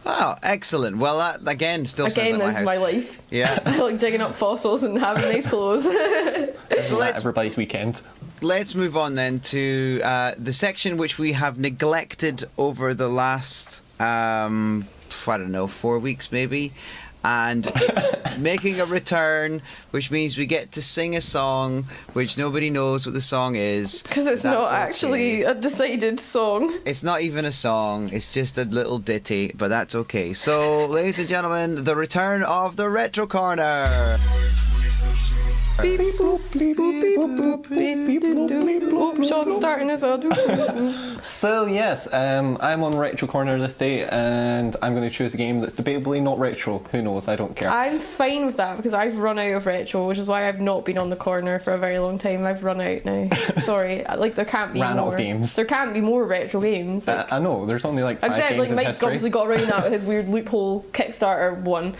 Oh, excellent. Well, that again sounds like my house. My life. Yeah. I like digging up fossils and having nice clothes. So that's everybody's weekend. Let's move on then to the section which we have neglected over the last, I don't know, 4 weeks maybe. And it's making a return, which means we get to sing a song which nobody knows what the song is. Because it's not actually a decided song. It's not even a song, it's just a little ditty, but that's okay. So, ladies and gentlemen, the return of the Retro Corner. Beep, boop, beep, boop, beep, boop, beep, doop, doop, boop. Shaun's starting as well. So yes, I'm on Retro Corner this day, and I'm going to choose a game that's debatably not retro. Who knows? I don't care. I'm fine with that because I've run out of retro, which is why I've not been on the corner for a very long time. I've run out now. Sorry, like there can't be Ran more out of games. There can't be more retro games. Like, I know there's only like 5 I've said games like in Mike history. obviously got around that with his weird loophole Kickstarter one.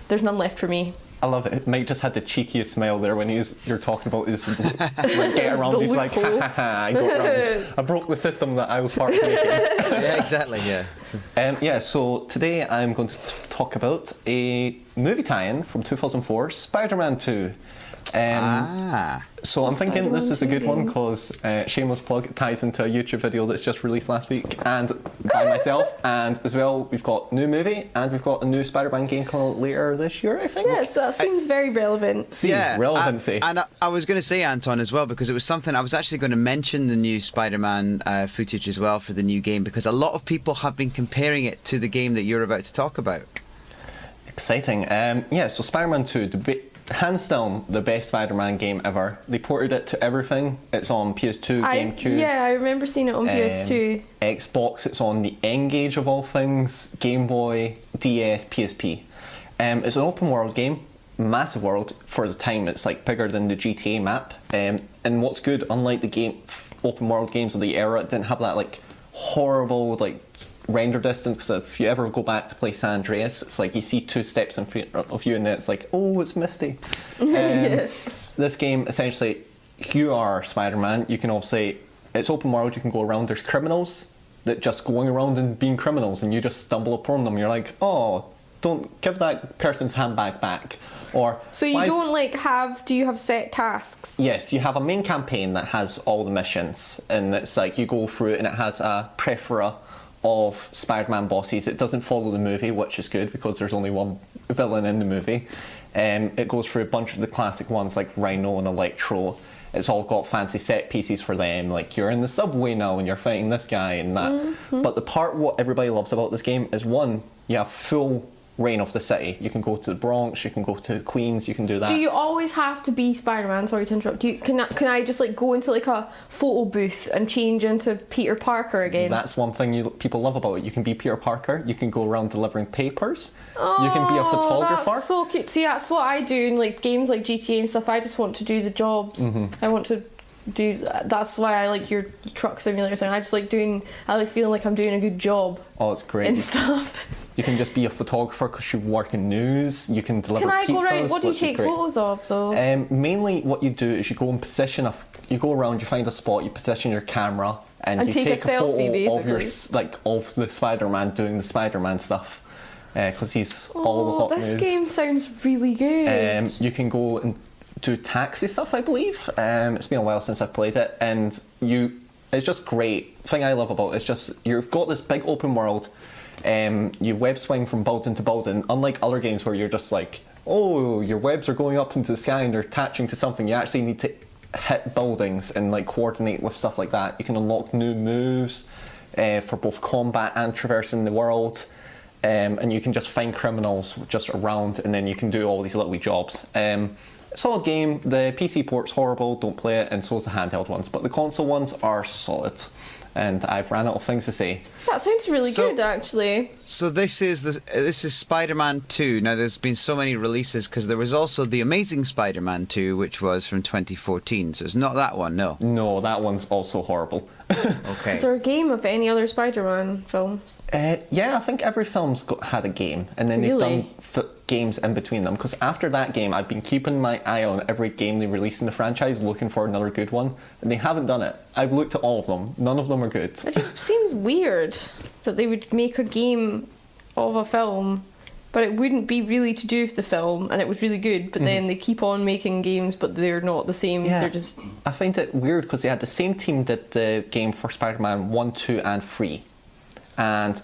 There's none left for me. I love it. Mike just had the cheekiest smile there when you're talking about his like, get around. He's like, ha ha ha, I got around. I broke the system that I was part of making. Yeah, exactly, yeah. So today I'm going to talk about a movie tie-in from 2004, Spider-Man 2. So I'm thinking this is a good one because shameless plug, it ties into a YouTube video that's just released last week and by myself, and as well we've got a new movie and we've got a new Spider-Man game coming out later this year, I think. Yes, that seems very relevant. Relevancy. And I was going to say, Anton, as well, because it was something I was actually going to mention the new Spider-Man footage as well for the new game, because a lot of people have been comparing it to the game that you're about to talk about. Exciting. So Spider-Man 2, hands down the best Spider-Man game ever. They ported it to everything. It's on PS2, GameCube. Yeah, I remember seeing it on PS2. Xbox, it's on the N-Gage of all things, Game Boy, DS, PSP. It's an open world game, massive world for the time. It's like bigger than the GTA map. And what's good, unlike the open world games of the era, it didn't have that like horrible like render distance, because if you ever go back to play San Andreas, it's like you see 2 steps in front of you and then it's like, oh, it's misty. Yeah. This game, essentially, you are Spider-Man. You can obviously, it's open world, you can go around, there's criminals that just going around and being criminals, and you just stumble upon them, you're like, oh, don't give that person's handbag back. Or so you don't do you have set tasks? Yes, you have a main campaign that has all the missions, and it's like you go through it and it has a plethora of Spider-Man bosses. It doesn't follow the movie, which is good because there's only one villain in the movie. It goes through a bunch of the classic ones like Rhino and Electro. It's all got fancy set pieces for them, like you're in the subway now and you're fighting this guy and that. Mm-hmm. But the part what everybody loves about this game is, one, you have full reign of the city. You can go to the Bronx, you can go to Queens, you can do that. Do you always have to be Spider-Man? Sorry to interrupt. Can I just like go into like a photo booth and change into Peter Parker again? That's one thing people love about it. You can be Peter Parker, you can go around delivering papers, you can be a photographer. That's so cute. See, that's what I do in like games like GTA and stuff. I just want to do the jobs. Mm-hmm. I want to do. That's why I like your truck simulator thing. I like feeling like I'm doing a good job. Oh, it's great. And stuff. You can just be a photographer because you work in news. You can deliver pizzas. Can I go around? What do you take photos of, though? Mainly, what you do is you go and you go around, you find a spot, you position your camera, and you take a photo selfie, of the Spider-Man doing the Spider-Man stuff, because he's all the hot news. This game sounds really good. You can go and do taxi stuff, I believe. It's been a while since I've played it, and you It's just great. The thing I love about it is just you've got this big open world. You web swing from building to building. Unlike other games where you're just like, oh, your webs are going up into the sky and they're attaching to something. You actually need to hit buildings and like coordinate with stuff like that. You can unlock new moves for both combat and traversing the world. And you can just find criminals just around, and then you can do all these little wee jobs. Solid game. The PC port's horrible, don't play it, and so is the handheld ones. But the console ones are solid. And I've ran out of things to say. That sounds really good, actually. So this is Spider-Man 2. Now, there's been so many releases because there was also the Amazing Spider-Man 2, which was from 2014. So it's not that one, no. No, that one's also horrible. Okay. Is there a game of any other Spider-Man films? Yeah, I think every film's had a game, and then they've done games in between them. Because after that game, I've been keeping my eye on every game they release in the franchise, looking for another good one, and they haven't done it. I've looked at all of them. None of them are good. It just seems weird that they would make a game of a film, but it wouldn't be really to do with the film, and it was really good, but then they keep on making games, but they're not the same. Yeah, they're just... I find it weird because they had the same team that the game for Spider-Man 1, 2 and 3. And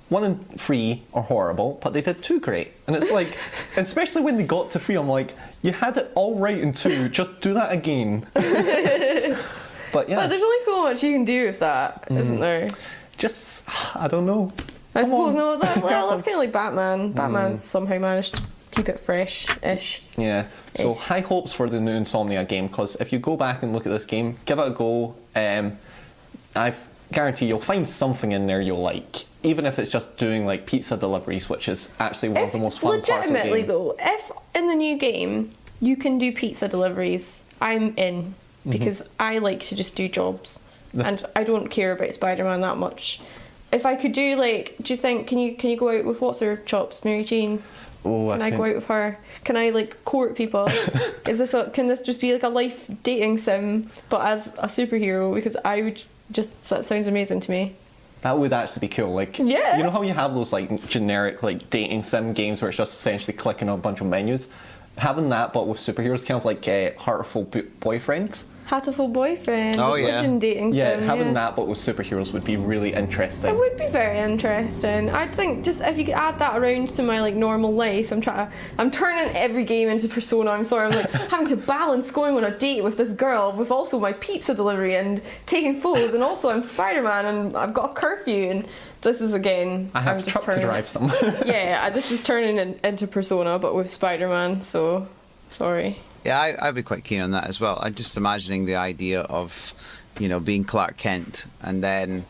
1 and 3 are horrible, but they did 2 great. And it's like, especially when they got to 3, I'm like, you had it all right in 2, just do that again. But yeah. But there's only so much you can do with that, isn't there? Just, I don't know. I suppose, no, that's kind of like Batman. Batman's somehow managed to keep it fresh-ish. Yeah, so high hopes for the new Insomnia game, because if you go back and look at this game, give it a go, I guarantee you'll find something in there you'll like, even if it's just doing like pizza deliveries, which is actually one of the most fun parts of the game. Legitimately though, if in the new game you can do pizza deliveries, I'm in, because I like to just do jobs, and I don't care about Spider-Man that much. If I could do like, do you think, can you go out with, what's her chops, Mary Jane? Oh, Can I go out with her? Can I like court people? Can this just be like a life dating sim, but as a superhero? Because I would just, that sounds amazing to me. That would actually be cool. Like, yeah. You know how you have those like generic like dating sim games where it's just essentially clicking on a bunch of menus? Having that, but with superheroes, kind of like Heartful Boyfriend. Hatful Boyfriend. Oh, yeah. Legend dating sim. Having that, but with superheroes would be really interesting. It would be very interesting. I'd think just if you could add that around to my like normal life. I'm turning every game into Persona. I'm sorry. I'm like having to balance going on a date with this girl with also my pizza delivery and taking photos, and also I'm Spider-Man and I've got a curfew, and this is again. I have I'm just truck to drive some. Yeah, this is turning into Persona, but with Spider-Man. So sorry. Yeah, I'd be quite keen on that as well. I'm just imagining the idea of, being Clark Kent and then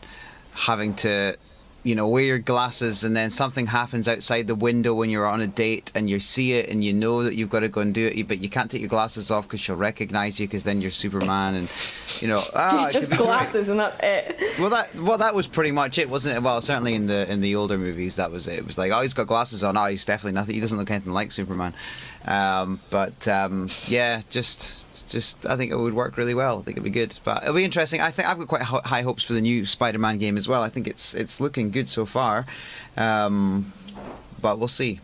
having to, wear your glasses, and then something happens outside the window when you're on a date and you see it and you know that you've got to go and do it, but you can't take your glasses off because she'll recognize you because then you're Superman, and just glasses and that's it. Well, that was pretty much it, wasn't it? Well, certainly in the older movies, that was it. It was like, oh, he's got glasses on. Oh, he's definitely nothing. He doesn't look anything like Superman. Yeah, just I think it would work really well. I think it'd be good, but it'll be interesting. I think I've got quite high hopes for the new Spider-Man game as well. I think it's looking good so far, but we'll see.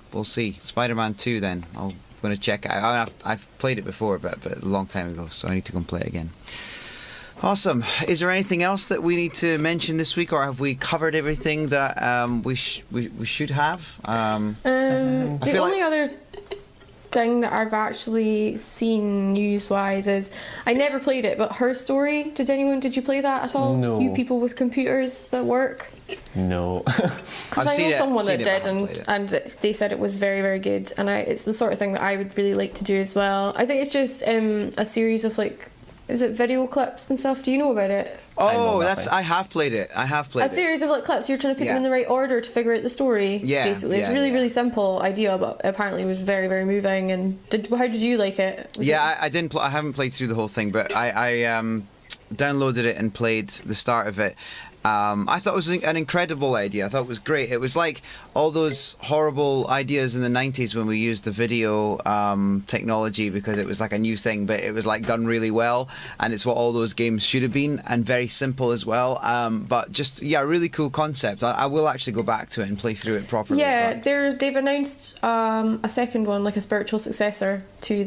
Spider-Man 2 then. I'm going to check it out. I've played it before, but a long time ago, so I need to go and play it again. Awesome. Is there anything else that we need to mention this week, or have we covered everything that we should have? The only other thing that I've actually seen news-wise is I never played it, but Her Story. Did you play that at all? No. You people with computers that work? No. Because I know someone that did, and they said it was very, very good, and it's the sort of thing that I would really like to do as well. I think it's just a series of like, is it video clips and stuff? Do you know about it? Oh, I have played it. A series of like clips. You're trying to pick them in the right order to figure out the story. Yeah, basically, it's really simple idea, but apparently it was very, very moving. And how did you like it? I didn't. I haven't played through the whole thing, but I downloaded it and played the start of it. I thought it was an incredible idea. I thought it was great. It was like all those horrible ideas in the 90s when we used the video technology, because it was like a new thing, but it was like done really well, and it's what all those games should have been, and very simple as well. But just really cool concept. I will actually go back to it and play through it properly. Yeah, they've announced a second one, like a spiritual successor to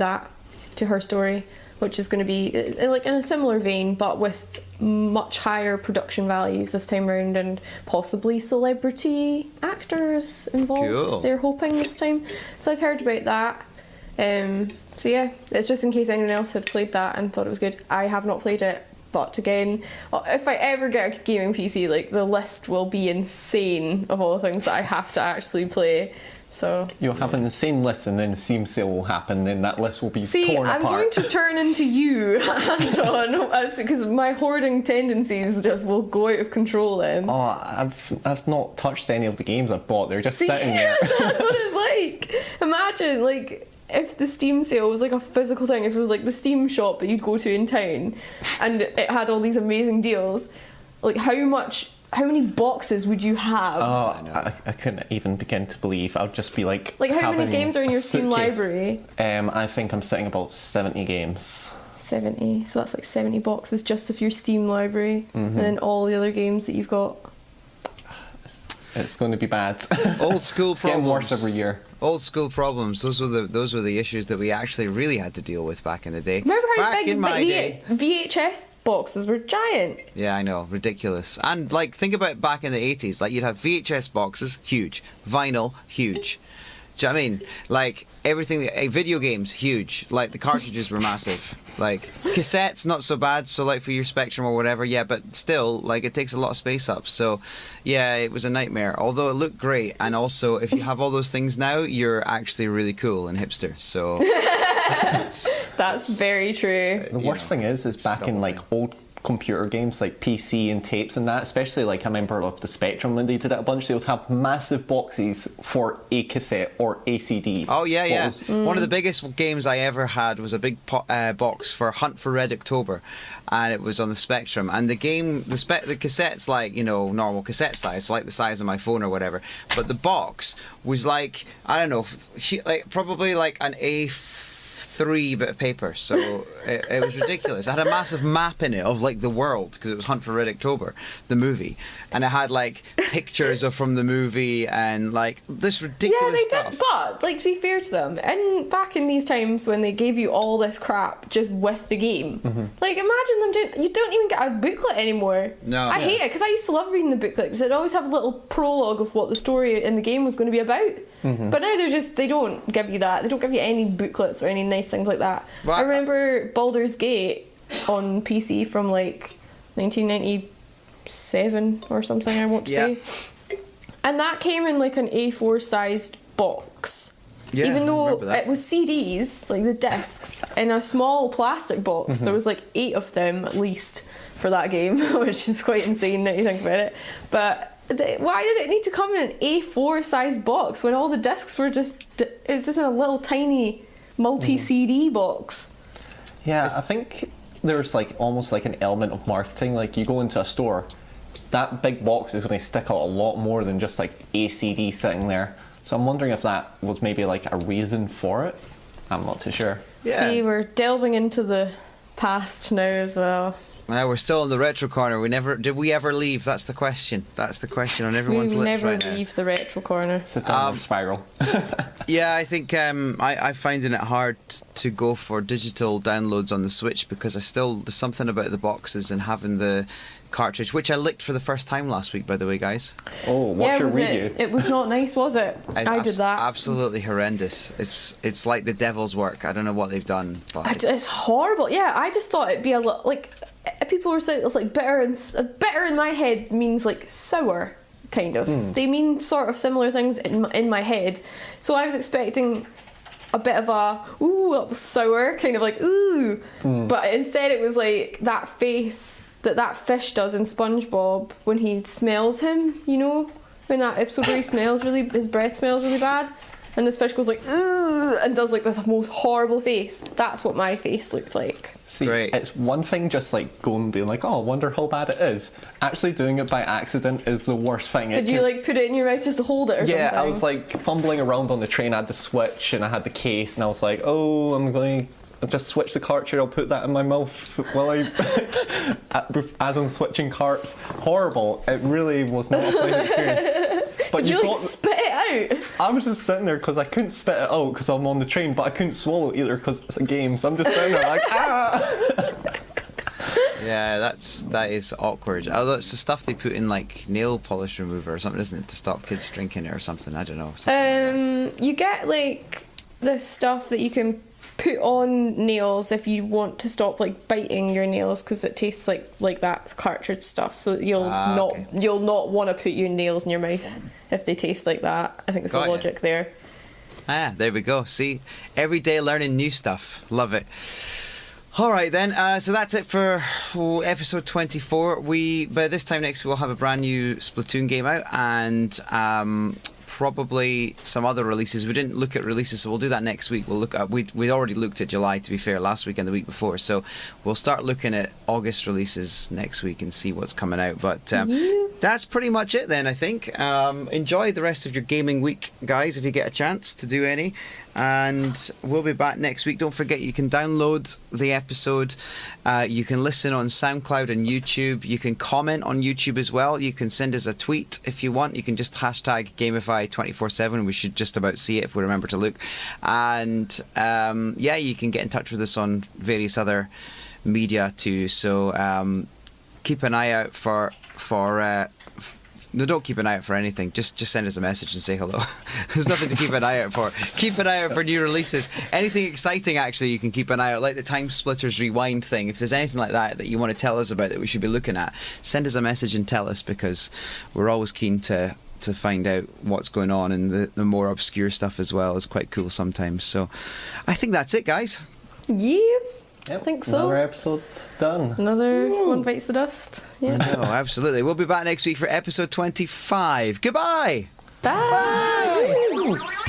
Her Story. which is going to be like in a similar vein, but with much higher production values this time round, and possibly celebrity actors involved. Cool. They're hoping this time. So I've heard about that. So yeah, it's just in case anyone else had played that and thought it was good. I have not played it, but again, if I ever get a gaming PC, like, the list will be insane of all the things that I have to actually play. So you'll have an insane list, and then the Steam sale will happen, and that list will be torn apart. I'm going to turn into you, Anton, because my hoarding tendencies just will go out of control then. Oh, I've not touched any of the games I've bought. They're just sitting there. That's what it's like. Imagine, like, if the Steam sale was like a physical thing, if it was like the Steam shop that you'd go to in town, and it had all these amazing deals, like, how many boxes would you have? Oh, I couldn't even begin to believe. I would just be like how many games are in your Steam library? I think I'm sitting about 70 games. 70, so that's like 70 boxes just of your Steam library, and then all the other games that you've got. It's going to be bad. Old school problems. Getting worse every year. Old school problems. Those were the issues that we actually really had to deal with back in the day. Remember how back big in my day, VHS boxes were giant? Yeah, I know, ridiculous. And like, think about back in the 80s. Like, you'd have VHS boxes, huge. Vinyl, huge. Do you know what I mean? Like, everything, video games, huge. Like, the cartridges were massive. Like, cassettes, not so bad. So, like, for your Spectrum or whatever, yeah, but still, like, it takes a lot of space up. So, yeah, it was a nightmare. Although it looked great. And also, if you have all those things now, you're actually really cool and hipster. So, that's very true. The worst thing is back in, like, old computer games like PC and tapes and that, especially, like, I remember of the Spectrum when they did it a bunch, they would have massive boxes for a cassette or a CD. Oh yeah, yeah. One of the biggest games I ever had was a big box for Hunt for Red October, and it was on the Spectrum, and the cassette's like, you know, normal cassette size, like the size of my phone or whatever, but the box was like, I don't know, like probably like an A3 bit of paper, so it was ridiculous. It had a massive map in it of like the world, because it was Hunt for Red October, the movie, and it had like pictures from the movie and like this ridiculous stuff. Did, but like, to be fair to them, and back in these times when they gave you all this crap just with the game, like, imagine them doing, you don't even get a booklet anymore. No, I hate it, because I used to love reading the booklets. It'd always have a little prologue of what the story in the game was going to be about. But now they don't give you that. They don't give you any booklets or any nice things like that. Well, I remember Baldur's Gate on PC from like 1997 or something, I want to say. And that came in like an A4 sized box. Yeah, even though it was CDs, like the discs, in a small plastic box. There was like 8 of them at least for that game, which is quite insane now you think about it. But why did it need to come in an A4 size box when all the discs were it was just in a little tiny multi-CD box? Yeah, I think there's like almost like an element of marketing. Like, you go into a store, that big box is going to stick out a lot more than just like a CD sitting there. So I'm wondering if that was maybe like a reason for it. I'm not too sure. Yeah. See, we're delving into the past now as well. Well, we're still in the retro corner. Did we ever leave? That's the question. That's the question on everyone's lips right now. We never leave the retro corner. It's a downward spiral. Yeah, I think I finding it hard to go for digital downloads on the Switch, because there's something about the boxes and having the cartridge, which I licked for the first time last week, by the way, guys. Oh, what's your review? It was not nice, was it? I did that. Absolutely horrendous. It's like the devil's work. I don't know what they've done, but it's horrible. Yeah, I just thought it'd be a little, like, people were saying it's like bitter, and bitter in my head means like sour, kind of. They mean sort of similar things in my head. So I was expecting a bit of a, ooh, that was sour, kind of like, ooh. But instead it was like that face that fish does in SpongeBob when he smells him, you know? When that episode where his breath smells really bad. And this fish goes like, ooh, and does like this most horrible face. That's what my face looked like. See, it's one thing just like going and being like, oh, I wonder how bad it is. Actually doing it by accident is the worst thing. Did you like put it in your mouth just to hold it or something? Yeah, I was like fumbling around on the train. I had the Switch and I had the case, and I was like, oh, I'm going to just switch the cartridge. I'll put that in my mouth while as I'm switching carts. Horrible. It really was not a pleasant experience. But Did you like spit it out? I was just sitting there because I couldn't spit it out because I'm on the train, but I couldn't swallow it either because it's a game. So I'm just sitting there like, Yeah, that is awkward. Although it's the stuff they put in like nail polish remover or something, isn't it, to stop kids drinking it or something? I don't know. You get like this stuff that you can put on nails if you want to stop like biting your nails because it tastes like that cartridge stuff. So you'll not want to put your nails in your mouth if they taste like that. I think it's the logic there. There we go. See, every day learning new stuff. Love it. All right then, so that's it for episode 24. By this time next week we'll have a brand new Splatoon game out and probably some other releases. We didn't look at releases, so we'll do that next week. We'll look at we already looked at July, to be fair, last week and the week before. So we'll start looking at August releases next week and see what's coming out. But that's pretty much it then, I think. Enjoy the rest of your gaming week, guys, if you get a chance to do any. And we'll be back next week. Don't forget, you can download the episode. You can listen on SoundCloud and YouTube. You can comment on YouTube as well. You can send us a tweet if you want. You can just hashtag Gamify247. We should just about see it if we remember to look. And you can get in touch with us on various other media too. So keep an eye out for no, don't keep an eye out for anything. Just send us a message and say hello. There's nothing to keep an eye out for. Keep an eye out for new releases. Anything exciting, actually, you can keep an eye out. Like the Timesplitters Rewind thing. If there's anything like that you want to tell us about that we should be looking at, send us a message and tell us, because we're always keen to find out what's going on, and the more obscure stuff as well is quite cool sometimes. So I think that's it, guys. Yeah. Yep, I think so. Another episode done. Another one bites the dust. Yeah. No, absolutely. We'll be back next week for episode 25. Goodbye. Bye. Bye.